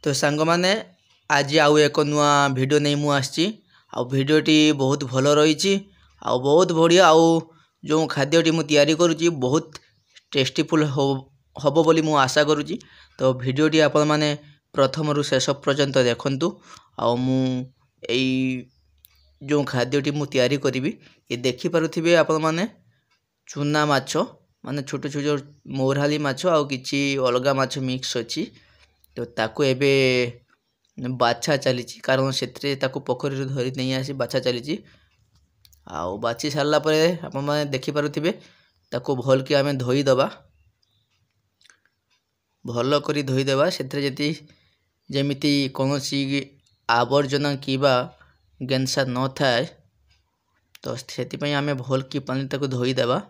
तो सांग मैंने आज आउ एक नुआ वीडियो नहीं मु आसी भिडटी बहुत भल रही बहुत बढ़िया जो खाद्यटी मु तैयारी करुँची बहुत टेस्टीफुल हम बोली मु आशा करुँची। तो भिडटी आपण मैंने प्रथम रु शेष पर्यंत देखंतु मु जो खाद्यटी मु तैयारी करी ये देखि पारुथिबे आपण माने चूना माछ माने छोट छोट मौराली माछ आउ किछि अलगा माछ मिक्स अछि। तो ताको एबे बाछा चली कारण से पोखरी धरी नहीं आसी बाछा चली बाछी सारा पर आप देखिपे ताको भल कि आम धोईदबा भल कर धोईदेवा से जमीती कौन सी आवर्जना कि गेंसा न थाए तो से आम भल कि पानी ताको धोईदेवा।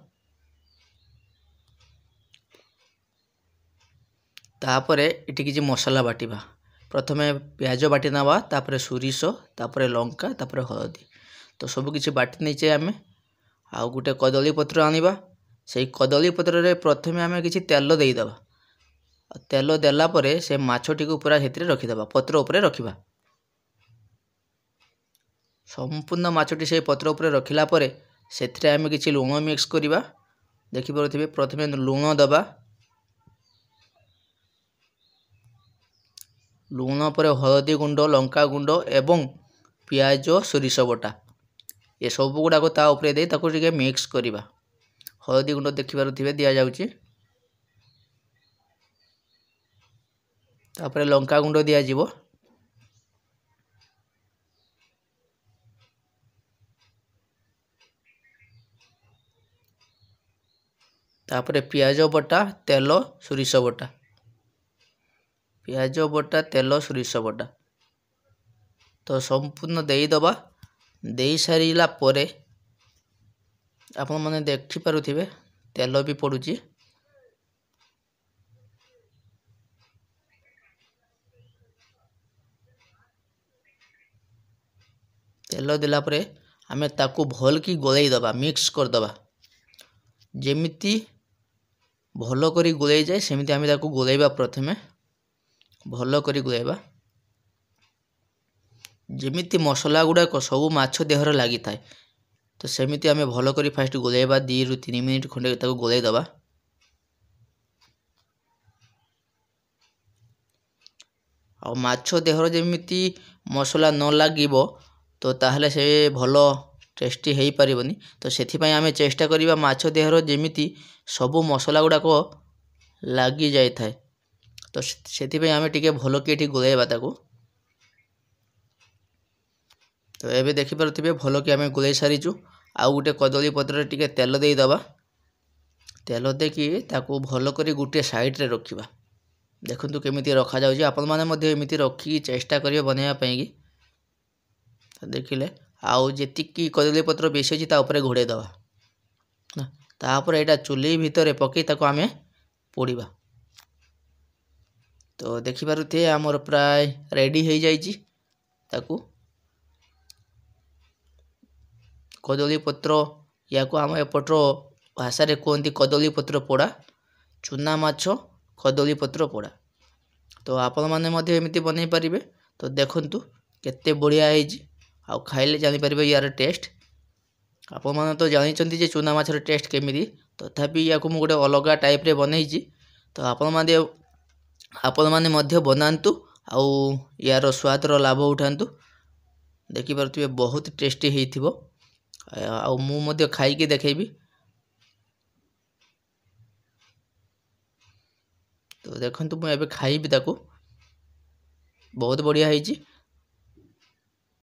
तापरे इटी किछि मसला बाटिबा प्रथमे प्याज बाटी नवा तापरे सोरिष तापरे लंका तापरे हलदी तो सब किछि बाटी नहीं चाहिए आम आ गोटे कदली पत्र आनिबा से कदली पत्र रे प्रथमे आम किछि तेल देईदबा तेल देला परे से माछटी को पूरा हेतरे रखिदबा पत्र उपरे रखिबा संपूर्ण माछटी से पत्र उपरे रखिला परे सेथरे आम किछि लुण मिक्स करिबा देखि पारुथिबे प्रथमे लुण दबा लुण पर हलदी गुंड लंका गुंड एवं पियाज सोरिष बटा ये सब गुड़ाक ता उपरे दे ताको टिके मिक्स करिबा हलदी गुंड देखि पारुथिबे दिया जाउची तापरे लंका गुंड दिया जिवो तापरे पियाज बटा तेल सोरिष बटा पियाज बटा तेल सोरिष बटा तो संपूर्ण देईदबा देई सारिला परे आपण माने देखि पारुथिबे तेल भी पड़ुची तेल देला परे आमे ताकू भल की गोलाई दबा मिक्स कर दबा जेमिति भल करी गोलाई जाए सेमिति आमे ताकू गोलाइबा प्रथमे भल करी गोलाइबा जेमिति मसला गुड़ाक सब माछ देहर लगी थाए तो सेमिति आमे भल करी फास्ट गोलाइबा 2 रु 3 मिनिट खंडे ताकू गोलाई दबा आ माछ देहर जेमिति मसला न लागिबो तो ताहले से भल टेस्टी हेई परिबनी तो सेथिपई आमे चेष्टा करिबा माछ देहर जेमिति सब मसला गुड़ाक लागी जाय थाए तो सेथिपई आमे टिके भल कि एठी गोलाइबा ताकू तो एबे देखि पारुथिबे भल कि आमे गोलाई सारिचु आ गुटे कदली पत्र टिके तेल देई दबा तेल देकी ताकू भल करी गुटे साइड रे रखिबा देखंतु केमिति रखा जाउची आपण माने मध्ये एमिति रखी चेष्टा करियो बनेया पई कि तो देखिले आउ जेतिकी कदली पत्र बेसी अछि ता ऊपर घोड़े दबा तापर एटा चुली भितरे पकई ताको आमे पोड़ीबा तो देखि पारुथे हमर प्राय रेडी हो जाइची ताकू कदली पत्र या को हम एपटर भाषा रे कहती कदली पत्र पोड़ा चूना माछ कदली पत्र पोड़ा तो आपण माने मध्ये एमिति बनै परिबे तो देखंतु केते बढ़िया हेजी आ खाइले जानि परिबे यार टेस्ट आपण माने तो जानि चंती जे चूना माछर टेस्ट केमिति तथापि या को मु गोटे अलगा टाइप रे बनैची तो आपण माने मध्ये बनांतु आ यार स्वाद रो लाभ उठांतु देखि पारुथिबे बहुत टेस्टी हेइथिबो आ मु मध्ये खाई के देखेबी तो देखंतु मु एबे खाइबी ताकू बहुत बढ़िया हेइची